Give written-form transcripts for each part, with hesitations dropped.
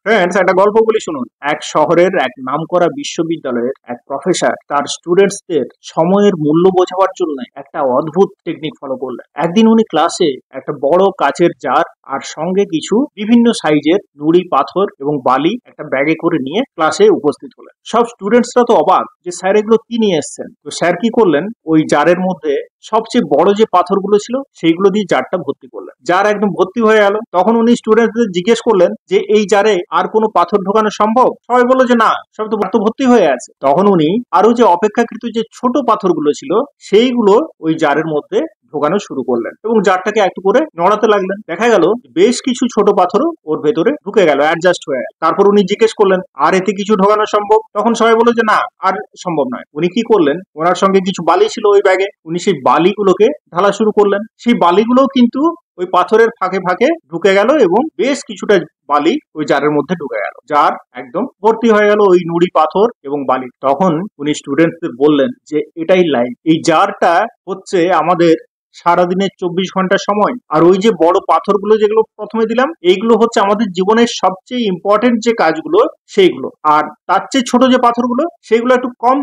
Friends, একটা গল্প বলি শুনুন। এক শহরের এক নামকরা বিশ্ববিদ্যালয়ের এক প্রফেসর তার স্টুডেন্টসদের সময়ের মূল্য বোঝাবার জন্য একটা অদ্ভুত টেকনিক ফলো করলেন। একদিন উনি ক্লাসে একটা বড় কাচের জার আর সঙ্গে কিছু বিভিন্ন সাইজের নুড়ি পাথর এবং বালি একটা ব্যাগে করে নিয়ে ক্লাসে উপস্থিত হলেন। সব স্টুডেন্টসরা তো অবাক যে স্যার এগুলো কি নিয়ে এসেছেন। তো স্যার কি করলেন, ওই জারের মধ্যে সবচেয়ে বড় যে পাথরগুলো ছিল সেইগুলো দিয়ে জারটা ভর্তি করলেন। জার একদম ভর্তি হয়ে গেল। তখন উনি স্টুডেন্টদের জিজ্ঞেস করলেন যে এই জারে আর কোনো পাথর ঢোকানো সম্ভব? সবাই বললো যে না, সব তো ভর্তি হয়ে আছে। তখন উনি আরো যে অপেক্ষাকৃত যে ছোট পাথরগুলো ছিল সেইগুলো ওই জারের মধ্যে ঢোকানো শুরু করলেন এবং জারটাকে একটু করে নড়াতে লাগলেন। দেখা গেল বেশ কিছু ছোট পাথরও ওর ভেতরে ঢুকে গেল, অ্যাডজাস্ট হয়ে গেল। তারপর উনি জিজ্ঞেস করলেন আর এতে কিছু ঢোকানো সম্ভব? তখন সবাই বললো যে না, আর সম্ভব নয়। উনি কি করলেন, ওনার সঙ্গে কিছু বালি ছিল ওই ব্যাগে, উনি সেই বালিগুলোকে ঢালা শুরু করলেন। সেই বালিগুলো কিন্তু ওই পাথরের ফাঁকে ফাঁকে ঢুকে গেল এবং বেশ কিছুটা বালি ওই জারের মধ্যে ঢুকে গেল। জার একদম ভর্তি হয়ে গেল ওই নুড়ি পাথর এবং বালি। তখন উনি স্টুডেন্টদের বললেন যে এটাই লাইফ। এই জারটা হচ্ছে আমাদের সারাদিনের 24 ঘন্টা সময়, আর ওই যে বড় পাথরগুলো যেগুলো প্রথমে দিলাম, এইগুলো হচ্ছে আমাদের জীবনের সবচেয়ে ইম্পর্টেন্ট যে কাজগুলো সেইগুলো। আর তার চেয়ে ছোট যে পাথরগুলো সেগুলো একটু কম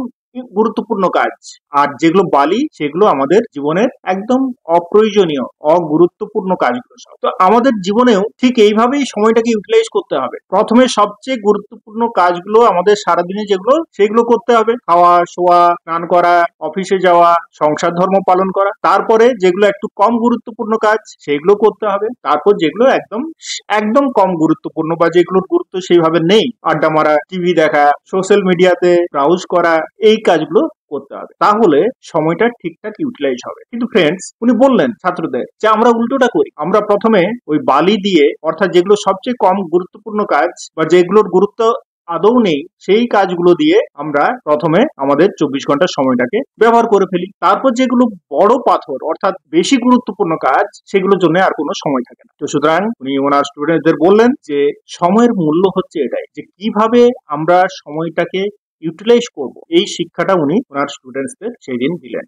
গুরুত্বপূর্ণ কাজ। আর যেগুলো বালি সেগুলো আমাদের জীবনের একদম অপ্রয়োজনীয় অগুরুত্বপূর্ণ কাজগুলো সব। তো আমাদের জীবনেও ঠিক এইভাবেই সময়টাকে ইউটিলাইজ করতে হবে। প্রথমে সবচেয়ে গুরুত্বপূর্ণ কাজগুলো আমাদের সারাদিনে যেগুলো সেগুলো করতে হবে, খাওয়া, শোয়া, স্নান করা, অফিসে যাওয়া, সংসার ধর্ম পালন করা। তারপরে যেগুলো একটু কম গুরুত্বপূর্ণ কাজ সেগুলো করতে হবে। তারপর যেগুলো একদম একদম কম গুরুত্বপূর্ণ বা যেগুলোর গুরুত্ব সেইভাবে নেই, আড্ডা মারা, টিভি দেখা, সোশ্যাল মিডিয়াতে ব্রাউজ করা, এই কাজগুলো করতে হবে। তাহলে সময়টা ঠিকঠাক ইউটিলাইজ হবে। কিন্তু ফ্রেন্ডস, উনি বললেন ছাত্রদের যে আমরা উল্টোটা করি। আমরা প্রথমে ওই বালি দিয়ে, অর্থাৎ যেগুলো সবচেয়ে কম গুরুত্বপূর্ণ কাজ বা যেগুলোর গুরুত্ব আদৌ নেই, সেই কাজগুলো দিয়ে আমরা প্রথমে আমাদের 24 ঘন্টার সময়টাকে ব্যবহার করে ফেলি। তারপর যেগুলো বড় পাথর অর্থাৎ বেশি গুরুত্বপূর্ণ কাজ সেগুলোর জন্য আর কোনো সময় থাকে না। তো সুতরাং উনি ওনার স্টুডেন্টদের বললেন যে সময়ের মূল্য হচ্ছে এটাই, যে কিভাবে আমরা সময়টাকে ইউটিলাইজ করব। এই শিক্ষাটা উনি ওনার স্টুডেন্টসদের সেই দিন দিলেন।